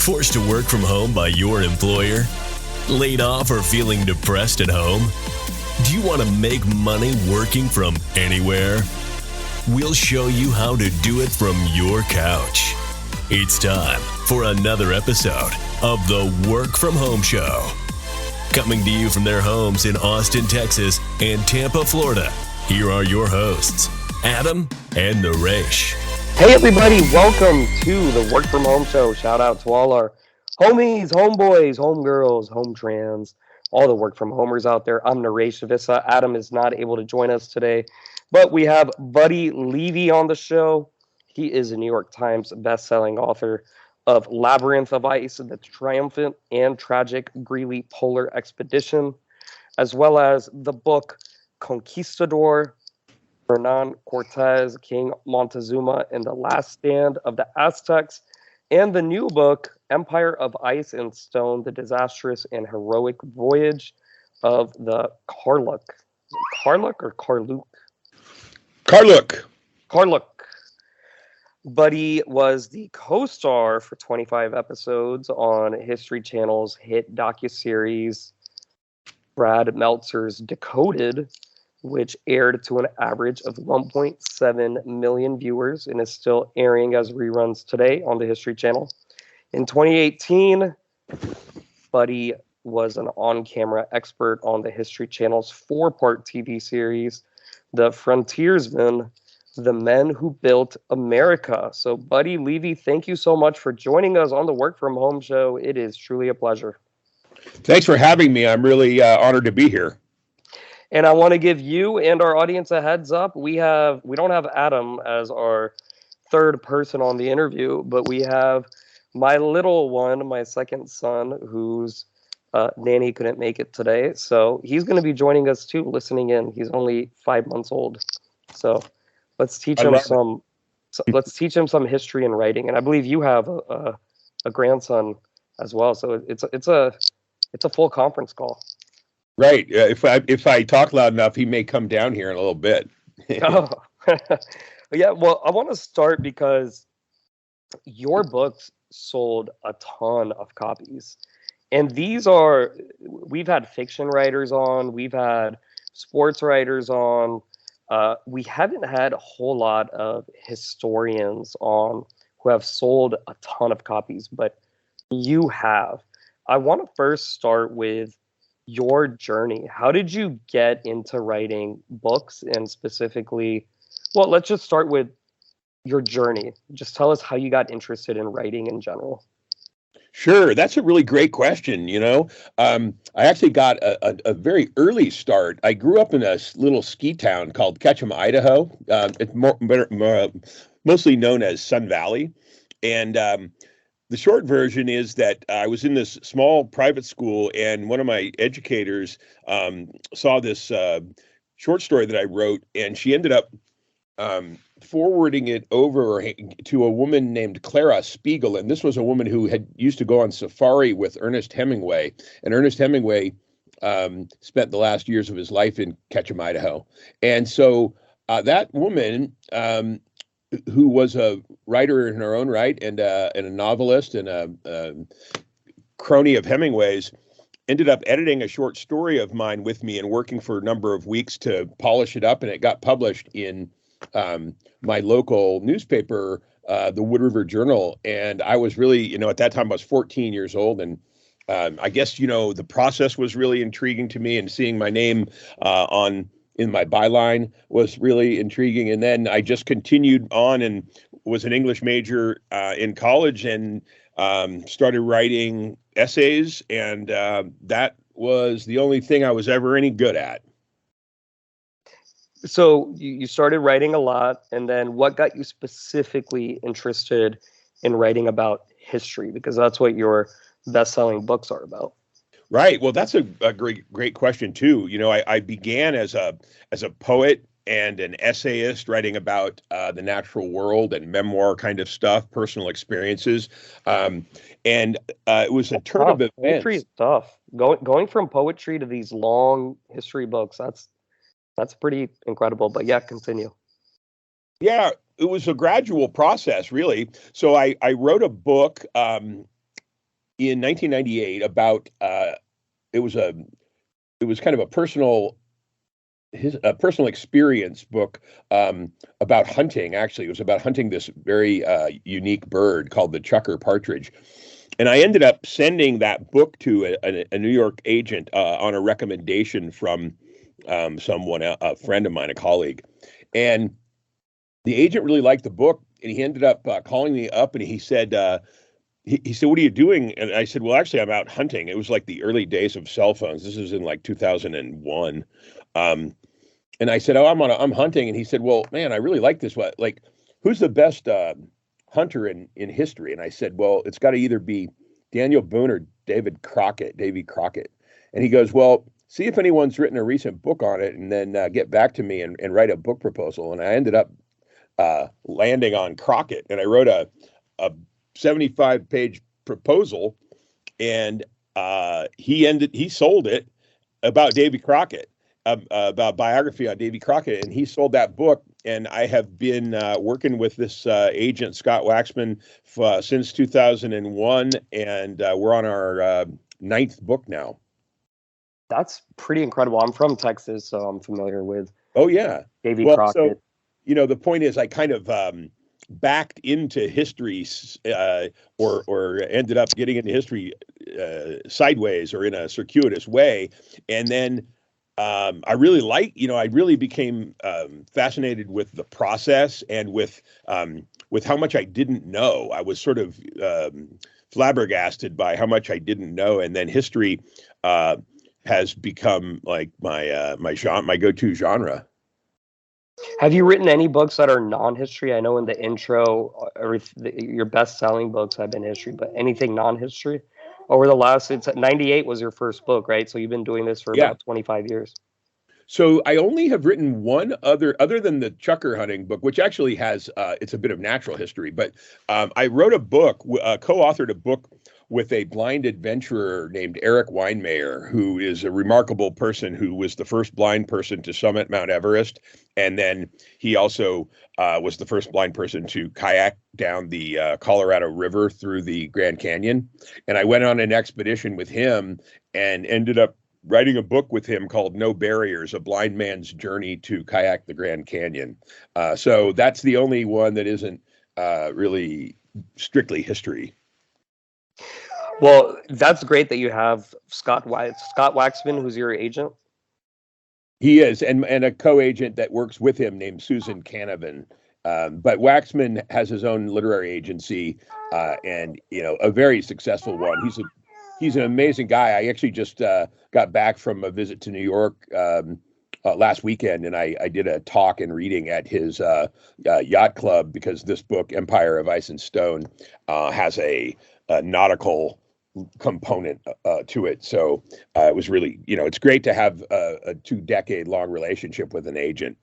Forced to work from home by your employer? Laid off or feeling depressed at home? Do you want to make money working from anywhere? We'll show you how to do it from your couch. It's time for another episode of the Work From Home Show. Coming to you from their homes in Austin, Texas and Tampa, Florida, here are your hosts, Adam and Naresh. Hey everybody, welcome to the Work From Home Show. Shout out to all our homies, homeboys, homegirls, home trans, all the work from homers out there. I'm Naresh Vissa. Adam is not able to join us today, but we have Buddy Levy on the show. He is a New York Times best-selling author of Labyrinth of Ice, The Triumphant and Tragic Greeley Polar Expedition, as well as the book Conquistador, Hernan Cortez, King Montezuma, and the Last Stand of the Aztecs, and the new book, Empire of Ice and Stone, The Disastrous and Heroic Voyage of the Karluk. Karluk or Karluk? Karluk. Buddy was the co-star for 25 episodes on History Channel's hit docuseries Brad Meltzer's Decoded, which aired to an average of 1.7 million viewers and is still airing as reruns today on the History Channel. In 2018, Buddy was an on-camera expert on the History Channel's four-part TV series, The Frontiersmen, The Men Who Built America. So, Buddy Levy, thank you so much for joining us on the Work From Home Show. It is truly a pleasure. Thanks for having me. I'm really honored to be here. And I want to give you and our audience a heads up. We don't have Adam as our third person on the interview, but we have my little one, my second son, whose nanny couldn't make it today. So he's going to be joining us too, listening in. He's only 5 months old. So let's teach him let's teach him some history and writing. And I believe you have a grandson as well. So it's a full conference call. Right. If I talk loud enough, he may come down here in a little bit. Oh. Yeah. Well, I want to start because your books sold a ton of copies, and we've had fiction writers on, we've had sports writers on. We haven't had a whole lot of historians on who have sold a ton of copies, but you have. I want to first start with your journey. How did you get into writing books, and specifically, well, let's just start with your journey. Just tell us how you got interested in writing in general. Sure. That's a really great question. I actually got a very early start. I grew up in a little ski town called Ketchum, Idaho. It's mostly known as Sun Valley. And the short version is that I was in this small private school, and one of my educators saw this short story that I wrote, and she ended up forwarding it over to a woman named Clara Spiegel. And this was a woman who had used to go on safari with Ernest Hemingway. And Ernest Hemingway spent the last years of his life in Ketchum, Idaho. And so that woman, who was a writer in her own right and a novelist and a crony of Hemingway's, ended up editing a short story of mine with me and working for a number of weeks to polish it up. And it got published in my local newspaper, the Wood River Journal. And I was really, at that time I was 14 years old. And I guess, the process was really intriguing to me, and seeing my name in my byline was really intriguing. And then I just continued on and was an English major in college, and started writing essays. And that was the only thing I was ever any good at. So you started writing a lot, and then what got you specifically interested in writing about history? Because that's what your best-selling books are about. Right. Well, that's a great question too. I began as a poet and an essayist, writing about the natural world and memoir kind of stuff, personal experiences. And it was a turn of events. Poetry is tough. Going from poetry to these long history books, that's pretty incredible. But yeah, continue. Yeah, it was a gradual process, really. So I wrote a book in 1998 about it was kind of a personal experience book about hunting. Actually, it was about hunting this very unique bird called the Chucker partridge. And I ended up sending that book to a New York agent on a recommendation from someone, a friend of mine, a colleague. And the agent really liked the book, and he ended up calling me up, and he said, he said, "What are you doing?" And I said, "Well, actually, I'm out hunting." It was like the early days of cell phones. This is in like 2001. And I said, "Oh, I'm hunting." And he said, "Well, man, I really like this. What, like, who's the best hunter in history?" And I said, "Well, it's got to either be Daniel Boone or Davy Crockett." And he goes, "Well, see if anyone's written a recent book on it, and then get back to me and write a book proposal." And I ended up landing on Crockett, and I wrote a 75-page proposal, and he sold it about Davy Crockett, about biography on Davy Crockett, and he sold that book. And I have been working with this agent, Scott Waxman, since 2001, and we're on our 9th book now. That's pretty incredible. I'm from Texas, so I'm familiar with. Oh yeah, Davy Crockett. So, the point is, I kind of backed into history, or ended up getting into history sideways or in a circuitous way, and then I really became fascinated with the process and with how much I didn't know. I was sort of flabbergasted by how much I didn't know, and then history has become like my go-to genre. Have you written any books that are non-history? I know in the intro, your best-selling books have been history, but anything non-history? Over the last, 98 was your first book, right? So you've been doing this for about 25 years. So I only have written one other than the Chucker hunting book, which actually has, it's a bit of natural history, but I wrote a book, co-authored a book with a blind adventurer named Eric Weinmayer, who is a remarkable person who was the first blind person to summit Mount Everest. And then he also was the first blind person to kayak down the Colorado River through the Grand Canyon. And I went on an expedition with him and ended up writing a book with him called No Barriers, A Blind Man's Journey to Kayak the Grand Canyon. So that's the only one that isn't really strictly history. Well, that's great that you have Scott Waxman, who's your agent. He is, and a co-agent that works with him named Susan Canavan. But Waxman has his own literary agency, and a very successful one. He's an amazing guy. I actually just got back from a visit to New York last weekend, and I did a talk and reading at his yacht club, because this book, Empire of Ice and Stone, has a nautical component to it. So it was really, it's great to have a 2-decade-long relationship with an agent.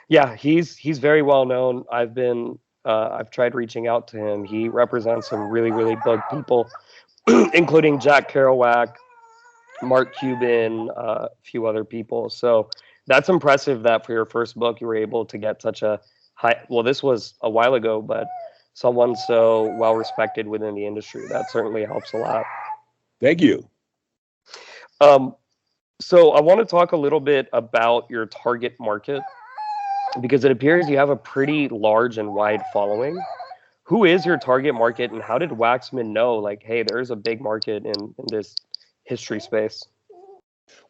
Yeah, he's very well known. I've tried reaching out to him. He represents some really, really big people, including Jack Kerouac, Mark Cuban, a few other people. So that's impressive that for your first book, you were able to get such a high, well, this was a while ago, but someone so well respected within the industry. That certainly helps a lot. Thank you. So I want to talk a little bit about your target market, because it appears you have a pretty large and wide following. Who is your target market, and how did Waxman know, like, hey, there's a big market in this history space?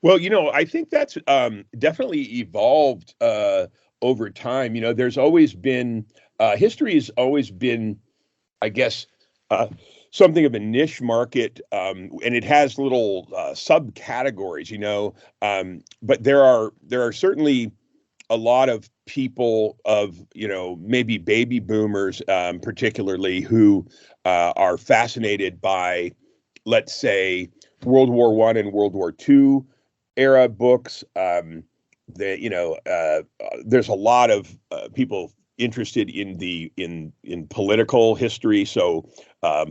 Well, I think that's definitely evolved over time. There's always been, history has always been, I guess, something of a niche market, and it has little subcategories, but there are certainly a lot of people of, maybe baby boomers, particularly, who are fascinated by, let's say, World War I and World War II era books. There's a lot of people interested in political history, so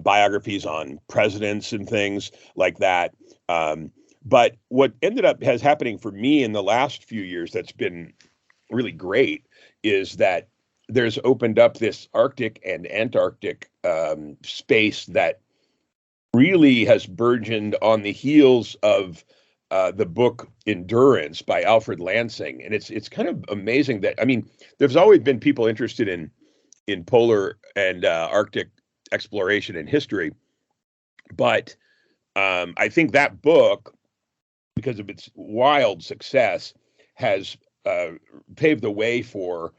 biographies on presidents and things like that. But what ended up happening for me in the last few years that's been really great is that there's opened up this Arctic and Antarctic space that really has burgeoned on the heels of the book Endurance by Alfred Lansing. And it's kind of amazing that, I mean, there's always been people interested in polar and Arctic exploration and history. But I think that book, because of its wild success, has paved the way for,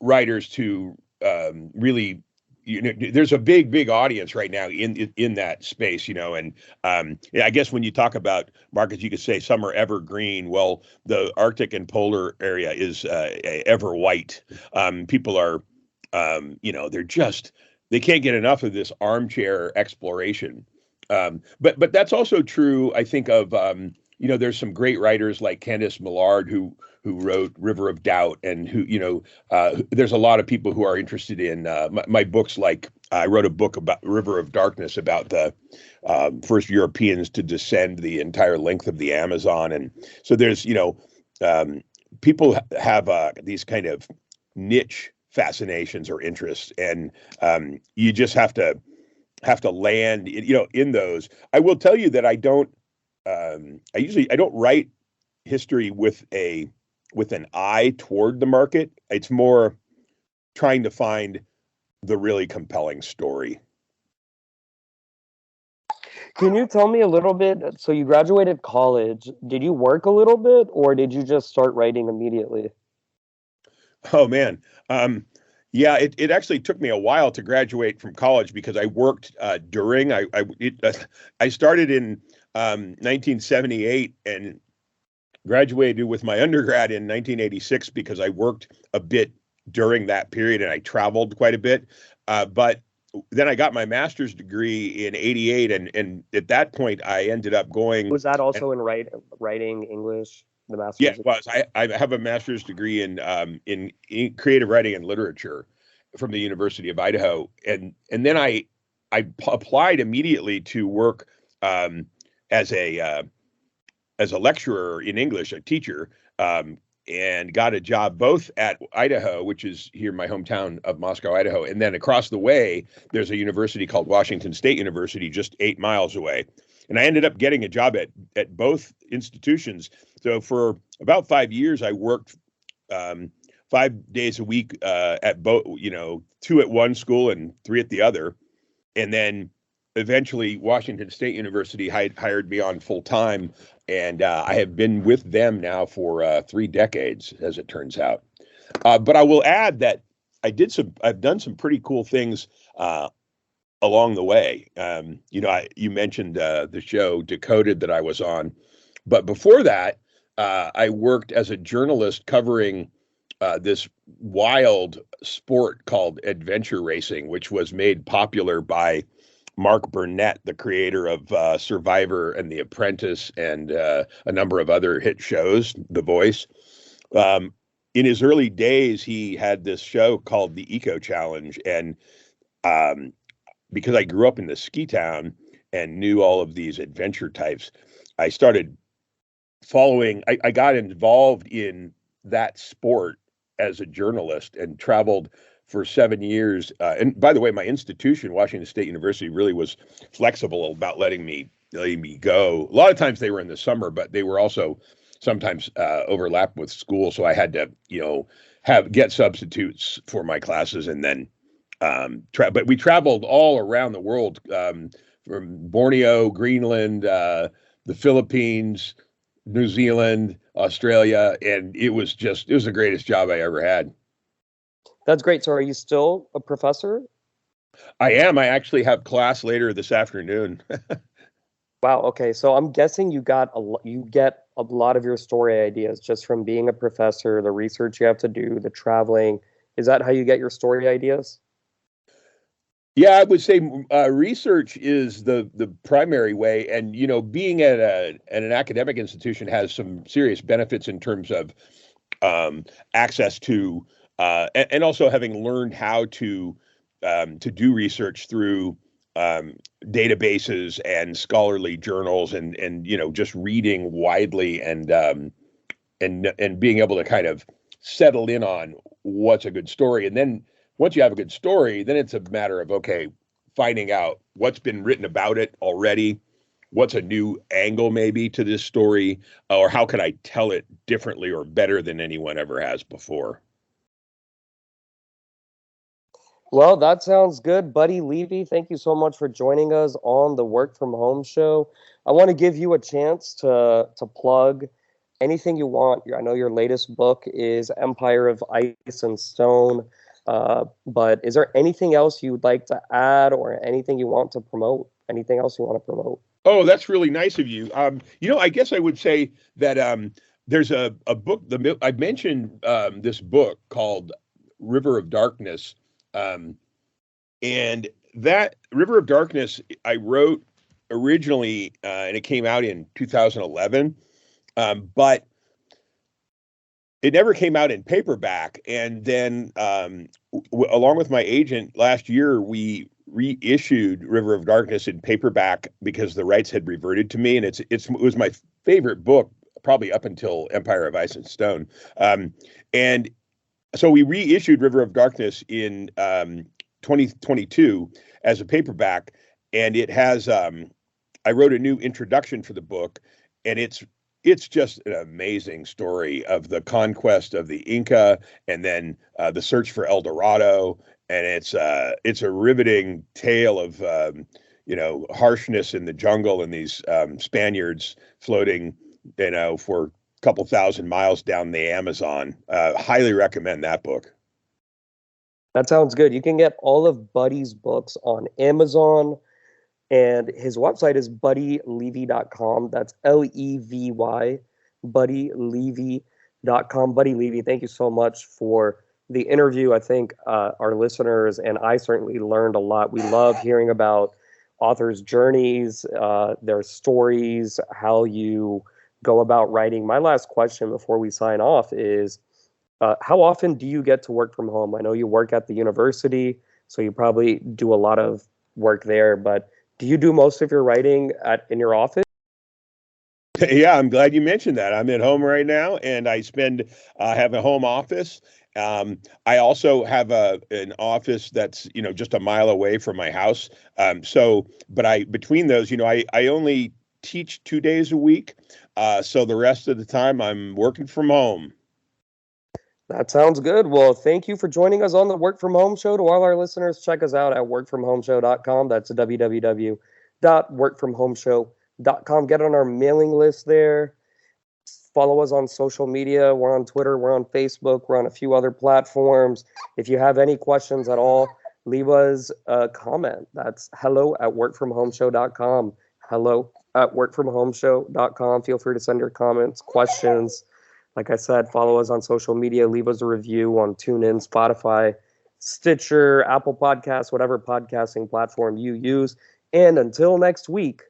writers to really, there's a big audience right now in that space, and I guess when you talk about markets, you could say some are evergreen. Well, the Arctic and polar area is ever white. People are, they can't get enough of this armchair exploration. But that's also true, I think, of there's some great writers like Candice Millard who wrote River of Doubt, and there's a lot of people who are interested in my books. Like I wrote a book about River of Darkness, about the first Europeans to descend the entire length of the Amazon, and so there's people have these kind of niche fascinations or interests, and you just have to land in those. I will tell you that I don't write history with an eye toward the market. It's more trying to find the really compelling story. Can you tell me a little bit? So you graduated college. Did you work a little bit, or did you just start writing immediately? Oh man. Yeah, it actually took me a while to graduate from college because I worked during. I started in 1978 and graduated with my undergrad in 1986 because I worked a bit during that period and I traveled quite a bit. But then I got my master's degree in 88, and at that point I ended up going. Was that also in writing English? The master's? Yeah, it was. I have a master's degree in creative writing and literature from the University of Idaho, and then I applied immediately to work as a lecturer in English, a teacher, and got a job both at Idaho, which is here my hometown of Moscow, Idaho, and then across the way there's a university called Washington State University, just 8 miles away. And I ended up getting a job at both institutions. So for about 5 years, I worked 5 days a week at both, 2 at one school and 3 at the other. And then eventually Washington State University hired me on full time. And I have been with them now for 3 decades, as it turns out. But I will add that I've done some pretty cool things along the way. You mentioned the show Decoded that I was on, but before that, I worked as a journalist covering this wild sport called adventure racing, which was made popular by Mark Burnett, the creator of Survivor and The Apprentice and a number of other hit shows, The Voice. In his early days, he had this show called the Eco Challenge, and because I grew up in the ski town and knew all of these adventure types, I started following. I got involved in that sport as a journalist and traveled for 7 years. And by the way, my institution, Washington State University, really was flexible about letting me go. A lot of times they were in the summer, but they were also sometimes overlapped with school. So I had to, get substitutes for my classes, and then but we traveled all around the world, from Borneo, Greenland, the Philippines, New Zealand, Australia, and it was the greatest job I ever had. That's great. So are you still a professor? I am. I actually have class later this afternoon. Wow. Okay. So I'm guessing you get a lot of your story ideas just from being a professor, the research you have to do, the traveling. Is that how you get your story ideas? Yeah, I would say research is the primary way, and being at an academic institution has some serious benefits in terms of access to and also having learned how to do research through databases and scholarly journals, and just reading widely and being able to kind of settle in on what's a good story. And then once you have a good story, then it's a matter of, okay, finding out what's been written about it already, what's a new angle maybe to this story, or how can I tell it differently or better than anyone ever has before. Well, that sounds good, buddy. Levy, thank you so much for joining us on the Work From Home show. I want to give you a chance to plug anything you want. I know your latest book is Empire of Ice and Stone, but is there anything else you'd like to add or anything you want to promote? Anything else you want to promote? Oh, that's really nice of you. I guess I would say that there's a book. I mentioned this book called River of Darkness, and that River of Darkness I wrote originally, and it came out in 2011, but it never came out in paperback. And then, along with my agent, last year we reissued River of Darkness in paperback because the rights had reverted to me, and it was my favorite book probably up until Empire of Ice and Stone. And so we reissued River of Darkness in 2022 as a paperback, and it has I wrote a new introduction for the book, and it's just an amazing story of the conquest of the Inca and then the search for El Dorado. And it's a riveting tale of harshness in the jungle and these Spaniards floating for a couple thousand miles down the Amazon. Highly recommend that book. That sounds good. You can get all of Buddy's books on Amazon, and his website is buddylevy.com. That's Levy, buddylevy.com. Buddy Levy, thank you so much for the interview. I think our listeners and I certainly learned a lot. We love hearing about authors' journeys, their stories, how you go about writing. My last question before we sign off is, how often do you get to work from home? I know you work at the university, so you probably do a lot of work there, but do you do most of your writing in your office? Yeah, I'm glad you mentioned that. I'm at home right now, and I have a home office. I also have an office that's just a mile away from my house. But between those, I only teach 2 days a week, so the rest of the time I'm working from home. That sounds good. Well, thank you for joining us on the Work From Home show. To all our listeners, check us out at workfromhomeshow.com. That's www.workfromhomeshow.com. Get on our mailing list there. Follow us on social media. We're on Twitter. We're on Facebook. We're on a few other platforms. If you have any questions at all, leave us a comment. That's hello@workfromhomeshow.com. hello@workfromhomeshow.com. Feel free to send your comments, questions. Like I said, follow us on social media. Leave us a review on TuneIn, Spotify, Stitcher, Apple Podcasts, whatever podcasting platform you use. And until next week,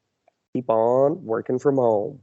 keep on working from home.